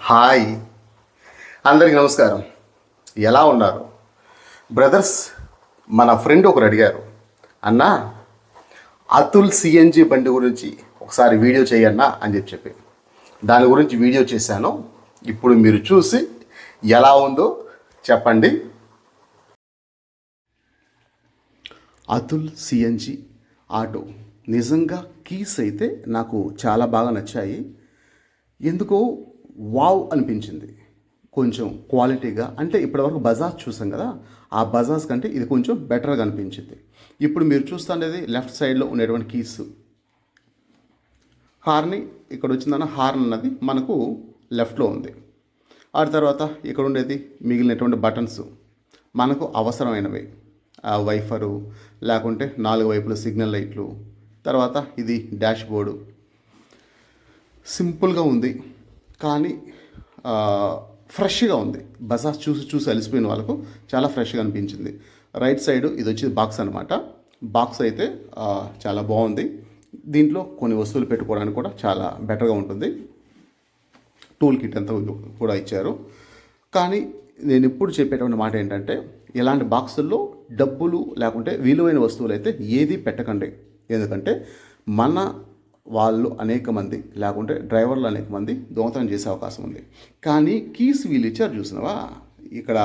Hi, అందరికీ నమస్కారం. ఎలా ఉన్నారు బ్రదర్స్? మన ఫ్రెండ్ ఒకరు అడిగారు, అన్న అతుల్ సిఎన్జి బండి గురించి ఒకసారి వీడియో చేయన్నా అని చెప్పి దాని గురించి వీడియో చేశాను. ఇప్పుడు మీరు చూసి ఎలా ఉందో చెప్పండి. అతుల్ సిఎన్జి ఆటో నిజంగా కీస్ అయితే నాకు చాలా బాగా నచ్చాయి. ఎందుకో వావ్ అనిపించింది. కొంచెం క్వాలిటీగా, అంటే ఇప్పటివరకు బజాజ్ చూసాం కదా, ఆ బజాజ్ కంటే ఇది కొంచెం బెటర్గా అనిపించింది. ఇప్పుడు మీరు చూస్తుండేది లెఫ్ట్ సైడ్లో ఉండేటువంటి కీస్. హార్ని ఇక్కడ వచ్చిందన్న హార్న్ అన్నది మనకు లెఫ్ట్లో ఉంది. ఆ తర్వాత ఇక్కడ ఉండేది మిగిలినటువంటి బటన్స్ మనకు అవసరమైనవి. వైఫరు, లేకుంటే 4 వైపుల సిగ్నల్ లైట్లు, తర్వాత ఇది డాష్ బోర్డు. సింపుల్గా ఉంది కానీ ఫ్రెష్గా ఉంది. బజాజ్ చూసి అలసిపోయిన వాళ్ళకు చాలా ఫ్రెష్గా అనిపించింది. రైట్ సైడ్ ఇది వచ్చి బాక్స్ అనమాట. బాక్స్ అయితే చాలా బాగుంది. దీంట్లో కొన్ని వస్తువులు పెట్టుకోవడానికి కూడా చాలా బెటర్గా ఉంటుంది. టూల్ కిట్ అంతా కూడా ఇచ్చారు. కానీ నేను ఇప్పుడు చెప్పేటువంటి మాట ఏంటంటే, ఇలాంటి బాక్సుల్లో డబ్బులు లేకుంటే విలువైన వస్తువులు అయితే ఏది పెట్టకండి. ఎందుకంటే మన వాళ్ళు అనేక మంది, లేకుంటే డ్రైవర్లు అనేక మంది దొంగతనం చేసే అవకాశం ఉంది. కానీ కీస్ వీళ్ళు ఇచ్చారు చూసినవా, ఇక్కడ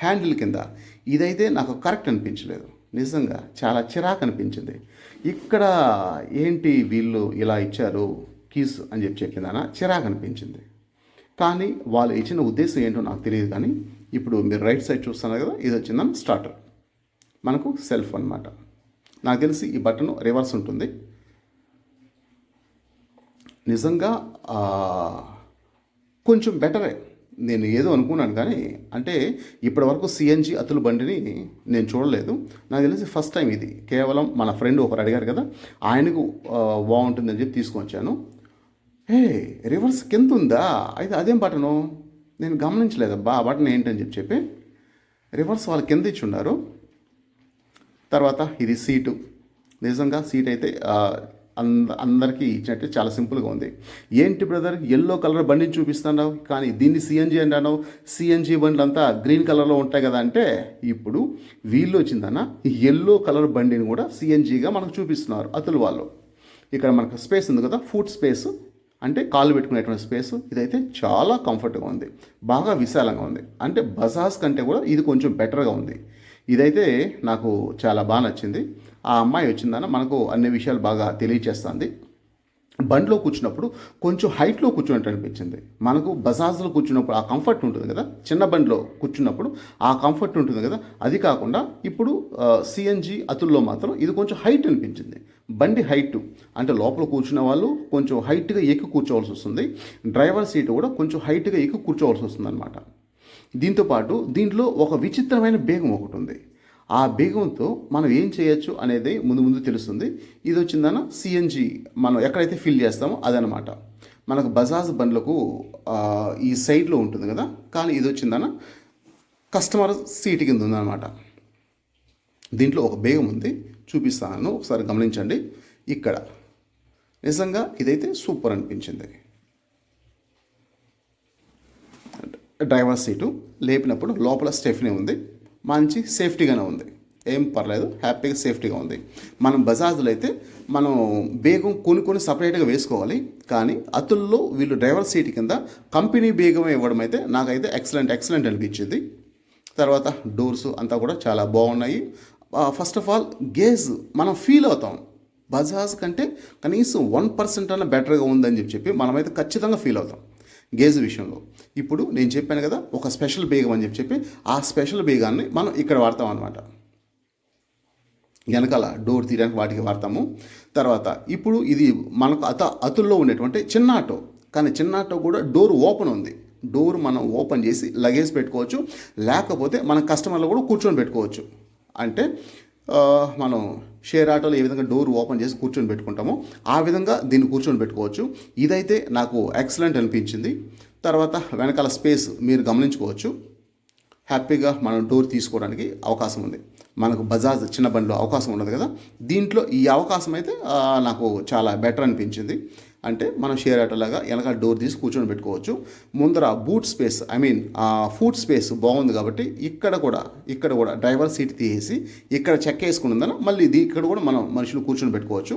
హ్యాండిల్ కింద, ఇదైతే నాకు కరెక్ట్ అనిపించలేదు. నిజంగా చాలా చిరాకు అనిపించింది. ఇక్కడ ఏంటి వీళ్ళు ఇలా ఇచ్చారు కీస్ అని చెప్పిందానా, చిరాకు అనిపించింది. కానీ వాళ్ళు ఇచ్చిన ఉద్దేశం ఏంటో నాకు తెలియదు. కానీ ఇప్పుడు మీరు రైట్ సైడ్ చూస్తున్నారు కదా, ఇది వచ్చిందని స్టార్టర్, మనకు సెల్ఫ్ అనమాట. నాకు తెలిసి ఈ బటన్ రివర్స్ ఉంటుంది. నిజంగా కొంచెం బెటరే. నేను ఏదో అనుకున్నాను కానీ, అంటే ఇప్పటివరకు సిఎన్జి అతుల్ బండిని నేను చూడలేదు. నాకు తెలిసి ఫస్ట్ టైం ఇది. కేవలం మన ఫ్రెండ్ ఒకరు అడిగారు కదా, ఆయనకు బాగుంటుందని చెప్పి తీసుకొచ్చాను. రివర్స్ కింద ఉందా? అయితే అదేం బటను నేను గమనించలేదబ్బా. ఆ బటన్ ఏంటని చెప్పి రివర్స్ వాళ్ళు కింద ఇచ్చి ఉన్నారు. తర్వాత ఇది సీటు. నిజంగా సీట్ అయితే అందరికీ ఇచ్చినట్టు చాలా సింపుల్గా ఉంది. ఏంటి బ్రదర్ ఎల్లో కలర్ బండిని చూపిస్తున్నావు కానీ దీన్ని సిఎన్జి అంటాను, సిఎన్జి బండ్లు అంతా గ్రీన్ కలర్లో ఉంటాయి కదా అంటే, ఇప్పుడు వీళ్ళు వచ్చిందన్న ఎల్లో కలర్ బండిని కూడా సిఎన్జిగా మనకు చూపిస్తున్నారు అతుల్ వాళ్ళు. ఇక్కడ మనకు స్పేస్ ఉంది కదా, ఫుట్ స్పేస్, అంటే కాళ్ళు పెట్టుకునేటువంటి స్పేస్. ఇదైతే చాలా కంఫర్ట్గా ఉంది, బాగా విశాలంగా ఉంది. అంటే బజాజ్ కంటే కూడా ఇది కొంచెం బెటర్గా ఉంది. ఇదైతే నాకు చాలా బాగా నచ్చింది. ఆ అమ్మాయి వచ్చిందన్న మనకు అన్ని విషయాలు బాగా తెలియచేస్తుంది. బండిలో కూర్చున్నప్పుడు కొంచెం హైట్లో కూర్చున్నట్టు అనిపించింది. మనకు బజాజ్లో కూర్చున్నప్పుడు ఆ కంఫర్ట్ ఉంటుంది కదా, చిన్న బండిలో కూర్చున్నప్పుడు ఆ కంఫర్ట్ ఉంటుంది కదా, అది కాకుండా ఇప్పుడు సిఎన్జి అతుల్లో మాత్రం ఇది కొంచెం హైట్ అనిపించింది. బండి హైట్ అంటే లోపల కూర్చున్న వాళ్ళు కొంచెం హైట్గా ఎక్కి కూర్చోవలసి వస్తుంది. డ్రైవర్ సీటు కూడా కొంచెం హైట్గా ఎక్కి కూర్చోవలసి వస్తుంది అనమాట. దీంతోపాటు దీంట్లో ఒక విచిత్రమైన బేగం ఒకటి ఉంది. ఆ బేగంతో మనం ఏం చేయొచ్చు అనేది ముందు తెలుస్తుంది. ఇది వచ్చిందన్న సిఎన్జి మనం ఎక్కడైతే ఫిల్ చేస్తామో అదనమాట. మనకు బజాజ్ బండ్లకు ఈ సైడ్లో ఉంటుంది కదా, కానీ ఇది వచ్చిందన్న కస్టమర్ సీట్ కింద ఉందన్నమాట. దీంట్లో ఒక బేగం ఉంది, చూపిస్తాను ఒకసారి గమనించండి. ఇక్కడ నిజంగా ఇదైతే సూపర్ అనిపించింది. డ్రైవర్ సీటు లేపినప్పుడు లోపల స్టెఫ్నీ ఉంది, మంచి సేఫ్టీగానే ఉంది, ఏం పర్లేదు, హ్యాపీగా సేఫ్టీగా ఉంది. మనం బజాజ్లో అయితే మనం బేగం కొన్ని సపరేట్గా వేసుకోవాలి. కానీ అతుల్లో వీళ్ళు డ్రైవర్ సీట్ కింద కంపెనీ బేగం ఇవ్వడం అయితే నాకైతే ఎక్సలెంట్ అనిపించింది. తర్వాత డోర్స్ అంతా కూడా చాలా బాగున్నాయి. ఫస్ట్ ఆఫ్ ఆల్ గేజ్ మనం ఫీల్ అవుతాం, బజాజ్ కంటే కనీసం 1% అన్న బెటర్గా ఉందని చెప్పి మనమైతే ఖచ్చితంగా ఫీల్ అవుతాం గేజ్ విషయంలో. ఇప్పుడు నేను చెప్పాను కదా ఒక స్పెషల్ బేగం అని చెప్పి, ఆ స్పెషల్ బేగాన్ని మనం ఇక్కడ వాడతాం అనమాట. వెనకాల డోర్ తీయడానికి వాటికి వాడతాము. తర్వాత ఇప్పుడు ఇది మనకు అతుల్లో ఉండేటువంటి చిన్న ఆటో, కానీ చిన్న ఆటో కూడా డోర్ ఓపెన్ ఉంది. డోర్ మనం ఓపెన్ చేసి లగేజ్ పెట్టుకోవచ్చు, లేకపోతే మన కస్టమర్లు కూడా కూర్చొని పెట్టుకోవచ్చు. అంటే మనం షేర్ ఆటోలో ఏ విధంగా డోర్ ఓపెన్ చేసి కూర్చొని పెట్టుకుంటామో ఆ విధంగా దీన్ని కూర్చొని పెట్టుకోవచ్చు. ఇదైతే నాకు ఎక్సలెంట్ అనిపించింది. తర్వాత వెనకాల స్పేస్ మీరు గమనించుకోవచ్చు, హ్యాపీగా మనం డోర్ తీసుకోవడానికి అవకాశం ఉంది. మనకు బజాజ్ చిన్న బండిలో అవకాశం ఉండదు కదా, దీంట్లో ఈ అవకాశం అయితే నాకు చాలా బెటర్ అనిపించింది. అంటే మనం షేర్ ఆటో లాగా వెనక డోర్ తీసి కూర్చొని పెట్టుకోవచ్చు. ముందర బూట్ స్పేస్ ఫుట్ స్పేస్ బాగుంది కాబట్టి ఇక్కడ కూడా డ్రైవర్ సీట్ తీసేసి ఇక్కడ చెక్క వేసుకుని ఉందని మళ్ళీ ఇక్కడ కూడా మనం మనుషులు కూర్చొని పెట్టుకోవచ్చు.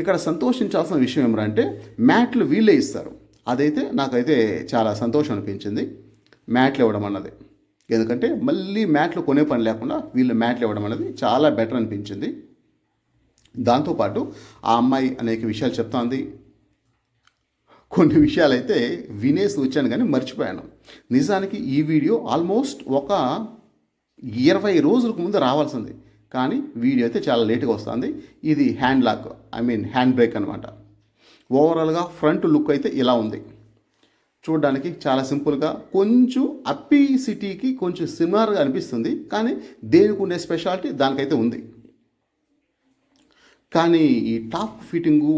ఇక్కడ సంతోషించాల్సిన విషయం ఏమంటే మ్యాట్లు వీళ్ళే ఇస్తారు. అదైతే నాకైతే చాలా సంతోషం అనిపించింది మ్యాట్లు ఇవ్వడం అన్నది. ఎందుకంటే మళ్ళీ మ్యాట్లు కొనే పని లేకుండా వీళ్ళు మ్యాట్లు ఇవ్వడం అనేది చాలా బెటర్ అనిపించింది. దాంతోపాటు ఆ అమ్మాయి అనేక విషయాలు చెప్తోంది. కొన్ని విషయాలు అయితే వినేసి వచ్చాను కానీ మర్చిపోయాను. నిజానికి ఈ వీడియో ఆల్మోస్ట్ ఒక 20 రోజులకు ముందు రావాల్సింది, కానీ వీడియో అయితే చాలా లేట్గా వస్తుంది. ఇది హ్యాండ్ లాక్ హ్యాండ్ బ్రేక్ అనమాట. ఓవరాల్గా ఫ్రంట్ లుక్ అయితే ఇలా ఉంది. చూడడానికి చాలా సింపుల్గా కొంచెం అప్పీ సిటీకి కొంచెం సిమిలర్గా అనిపిస్తుంది, కానీ దేనికి ఉండే స్పెషాలిటీ దానికైతే ఉంది. కానీ ఈ టాప్ ఫిట్టింగు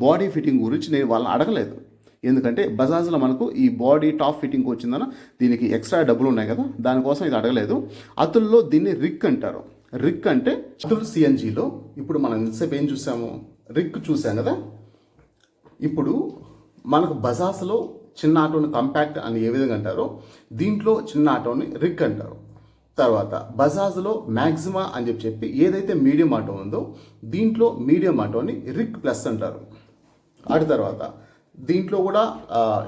బాడీ ఫిట్టింగ్ గురించి నేను వాళ్ళని అడగలేదు. ఎందుకంటే బజాజ్లో మనకు ఈ బాడీ టాప్ ఫిట్టింగ్ వచ్చిందన్న దీనికి ఎక్స్ట్రా డబ్బులు ఉన్నాయి కదా, దానికోసం ఇది అడగలేదు. అతుల్లో దీన్ని రిక్ అంటారు. రిక్ అంటే అతుల్ సిఎన్జిలో ఇప్పుడు మనం ఇంతసేపు ఏం చూసాము, రిక్ చూసాం కదా. ఇప్పుడు మనకు బజాజ్లో చిన్న ఆటోని కంపాక్ట్ అని ఏ విధంగా అంటారో దీంట్లో చిన్న ఆటోని రిక్ అంటారు. తర్వాత బజాజ్లో మ్యాక్సిమా అని చెప్పి ఏదైతే మీడియం ఆటో ఉందో దీంట్లో మీడియం ఆటోని రిక్ ప్లస్ అంటారు. ఆటి తర్వాత దీంట్లో కూడా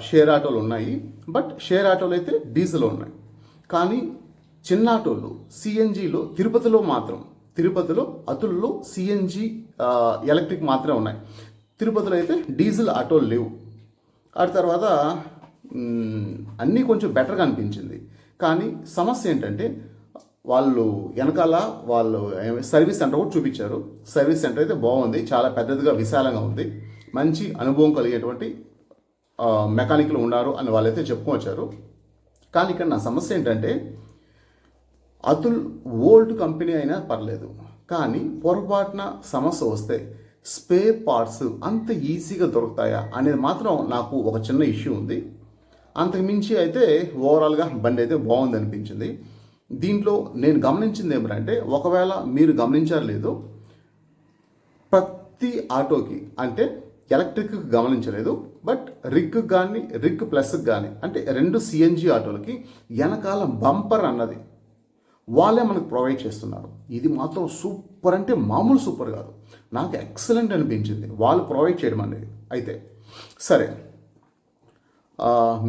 షేర్ ఆటోలు ఉన్నాయి, బట్ షేర్ ఆటోలు అయితే డీజిల్ ఉన్నాయి. కానీ చిన్న ఆటోలు సిఎన్జిలో తిరుపతిలో అతుల్లో సిఎన్జి ఎలక్ట్రిక్ మాత్రమే ఉన్నాయి. తిరుపతిలో అయితే డీజిల్ ఆటోలు లేవు. ఆ తర్వాత అన్నీ కొంచెం బెటర్గా అనిపించింది. కానీ సమస్య ఏంటంటే వాళ్ళు సర్వీస్ సెంటర్ కూడా చూపించారు. సర్వీస్ సెంటర్ అయితే బాగుంది, చాలా పెద్దదిగా విశాలంగా ఉంది, మంచి అనుభవం కలిగేటువంటి మెకానిక్లు ఉన్నారు అని వాళ్ళైతే చెప్పుకొచ్చారు. కానీ ఇక్కడ నా సమస్య ఏంటంటే అతుల్ ఓల్డ్ కంపెనీ అయినా పర్లేదు, కానీ పొరపాటున సమస్య వస్తే స్పేర్ పార్ట్స్ అంత ఈజీగా దొరుకుతాయా అనేది మాత్రం నాకు ఒక చిన్న ఇష్యూ ఉంది. అంతకుమించి అయితే ఓవరాల్గా బండి అయితే బాగుంది అనిపించింది. దీంట్లో నేను గమనించింది ఏమిటంటే, ఒకవేళ మీరు గమనించారు లేదో, ప్రతి ఆటోకి అంటే ఎలక్ట్రిక్ గమనించలేదు, బట్ రిక్ కానీ రిక్ ప్లస్కి కానీ అంటే 2 సిఎన్జి ఆటోలకి వెనకాల బంపర్ అన్నది వాళ్ళే మనకు ప్రొవైడ్ చేస్తున్నారు. ఇది మాత్రం సూపర్ అంటే మామూలు సూపర్ కాదు, నాకు ఎక్సలెంట్ అనిపించింది వాళ్ళు ప్రొవైడ్ చేయడం అనేది. అయితే సరే,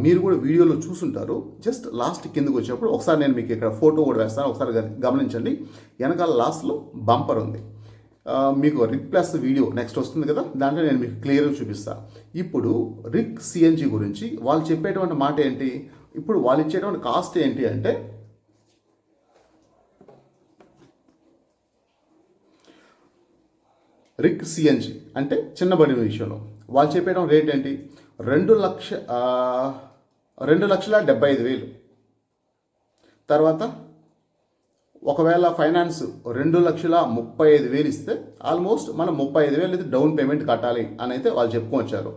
మీరు కూడా వీడియోలో చూసుంటారు. జస్ట్ లాస్ట్ కిందకు వచ్చేప్పుడు ఒకసారి నేను మీకు ఇక్కడ ఫోటో కూడా వేస్తాను, ఒకసారి గమనించండి. వెనకాల లాస్ట్లో బంపర్ ఉంది. మీకు రిక్ ప్లస్ వీడియో నెక్స్ట్ వస్తుంది కదా, దాంట్లో నేను మీకు క్లియర్గా చూపిస్తాను. ఇప్పుడు రిక్ సిఎన్జి గురించి వాళ్ళు చెప్పేటువంటి మాట ఏంటి, ఇప్పుడు వాళ్ళు ఇచ్చేటువంటి కాస్ట్ ఏంటి అంటే, రిక్ సిఎన్జి అంటే చిన్న బండి విషయంలో వాళ్ళు చెప్పేయడం రేట్ ఏంటి, 2,75,000. తర్వాత ఒకవేళ ఫైనాన్స్ 2,35,000 ఇస్తే ఆల్మోస్ట్ మనం 35,000 అయితే డౌన్ పేమెంట్ కట్టాలి అని అయితే వాళ్ళు చెప్పుకొచ్చారు.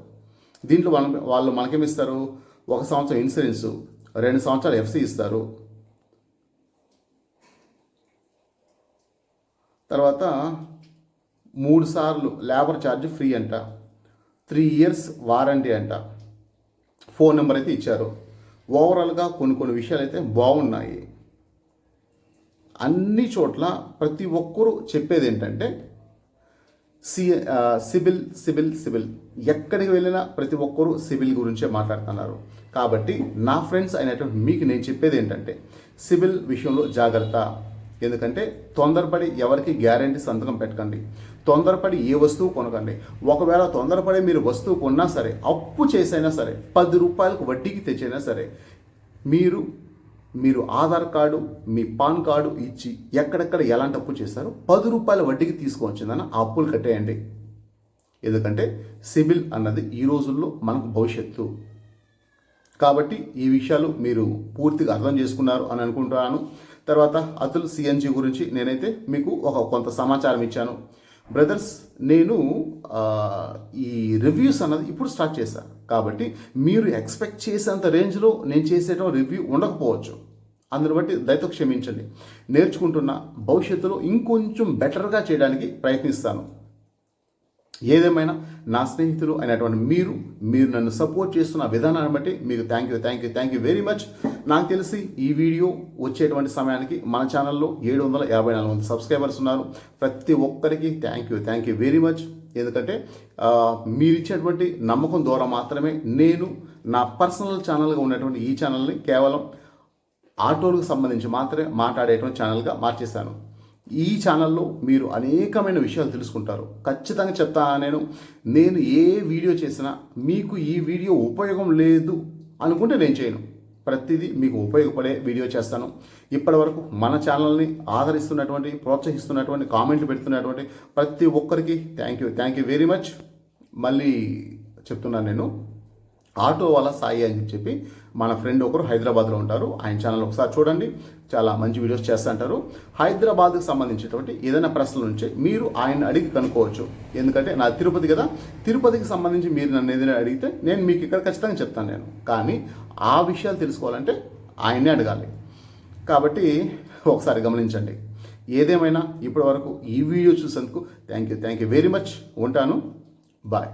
దీంట్లో వాళ్ళు మనకేమిస్తారు, 1 సంవత్సరం ఇన్సూరెన్సు, 2 సంవత్సరాలు ఎఫ్సి ఇస్తారు. తర్వాత 3 సార్లు లేబర్ ఛార్జ్ ఫ్రీ అంట, 3 years వారంటీ అంట, ఫోన్ నెంబర్ అయితే ఇచ్చారు. ఓవరాల్గా కొన్ని విషయాలు అయితే బాగున్నాయి. అన్ని చోట్ల ప్రతి ఒక్కరూ చెప్పేది ఏంటంటే సిబిల్ ఎక్కడికి వెళ్ళినా ప్రతి ఒక్కరూ సిబిల్ గురించే మాట్లాడుతున్నారు. కాబట్టి నా ఫ్రెండ్స్ అయినటువంటి మీకు నేను చెప్పేది ఏంటంటే సిబిల్ విషయంలో జాగ్రత్త. ఎందుకంటే తొందరపడి ఎవరికి గ్యారంటీ సంతకం పెట్టకండి, తొందరపడి ఏ వస్తువు కొనకండి. ఒకవేళ తొందరపడి మీరు వస్తువు కొన్నా సరే, అప్పు చేసైనా సరే, 10 రూపాయలకు వడ్డీకి తెచ్చైనా సరే, మీరు ఆధార్ కార్డు, మీ పాన్ కార్డు ఇచ్చి ఎక్కడెక్కడ ఎలాంటి అప్పు చేస్తారో 10 రూపాయల వడ్డీకి తీసుకొచ్చిందని ఆ అప్పులు కట్టేయండి. ఎందుకంటే సిబిల్ అన్నది ఈ రోజుల్లో మనకు భవిష్యత్తు. కాబట్టి ఈ విషయాలు మీరు పూర్తిగా అర్థం చేసుకున్నారు అని అనుకుంటున్నాను. తర్వాత అతుల్ సిఎన్జి గురించి నేనైతే మీకు కొంత సమాచారం ఇచ్చాను. బ్రదర్స్, నేను ఈ రివ్యూస్ అన్నది ఇప్పుడు స్టార్ట్ చేశాను. కాబట్టి మీరు ఎక్స్పెక్ట్ చేసేంత రేంజ్లో నేను చేసేటం రివ్యూ ఉండకపోవచ్చు. అందుని బట్టి దయతో క్షమించండి. నేర్చుకుంటున్న భవిష్యత్తులో ఇంకొంచెం బెటర్గా చేయడానికి ప్రయత్నిస్తాను. ఏదేమైనా నా స్నేహితులు అయినటువంటి మీరు నన్ను సపోర్ట్ చేస్తున్న విధానాన్ని బట్టి మీకు థ్యాంక్ యూ వెరీ మచ్. నాకు తెలిసి ఈ వీడియో వచ్చేటువంటి సమయానికి మన ఛానల్లో 754 మంది సబ్స్క్రైబర్స్ ఉన్నారు. ప్రతి ఒక్కరికి థ్యాంక్ యూ వెరీ మచ్. ఎందుకంటే మీరు ఇచ్చేటువంటి నమ్మకం ద్వారా మాత్రమే నేను నా పర్సనల్ ఛానల్గా ఉన్నటువంటి ఈ ఛానల్ని కేవలం ఆటోలకు సంబంధించి మాత్రమే మాట్లాడేటువంటి ఛానల్గా మార్చేశాను. ఈ ఛానల్లో మీరు అనేకమైన విషయాలు తెలుసుకుంటారు. ఖచ్చితంగా చెప్తాను, నేను ఏ వీడియో చేసినా మీకు ఈ వీడియో ఉపయోగం లేదు అనుకుంటే నేను చేయను. ప్రతిదీ మీకు ఉపయోగపడే వీడియో చేస్తాను. ఇప్పటి వరకు మన ఛానల్ని ఆదరిస్తున్నటువంటి, ప్రోత్సహిస్తున్నటువంటి, కామెంట్లు పెడుతున్నటువంటి ప్రతి ఒక్కరికి థ్యాంక్ యూ వెరీ మచ్. మళ్ళీ చెప్తున్నాను, నేను ఆటో వాళ్ళ సాయి అని చెప్పి మన ఫ్రెండ్ ఒకరు హైదరాబాద్లో ఉంటారు. ఆయన ఛానల్ ఒకసారి చూడండి, చాలా మంచి వీడియోస్ చేస్తుంటారు. హైదరాబాద్కి సంబంధించినటువంటి ఏదైనా ప్రశ్నల నుంచి మీరు ఆయన అడిగి కనుక్కోవచ్చు. ఎందుకంటే నా తిరుపతి కదా, తిరుపతికి సంబంధించి మీరు నన్ను ఏదైనా అడిగితే నేను మీకు ఇక్కడ ఖచ్చితంగా చెప్తాను నేను. కానీ ఆ విషయాలు తెలుసుకోవాలంటే ఆయన్నే అడగాలి. కాబట్టి ఒకసారి గమనించండి. ఏదేమైనా ఇప్పటి వరకు ఈ వీడియో చూసేందుకు థ్యాంక్ యూ వెరీ మచ్. ఉంటాను. బాయ్.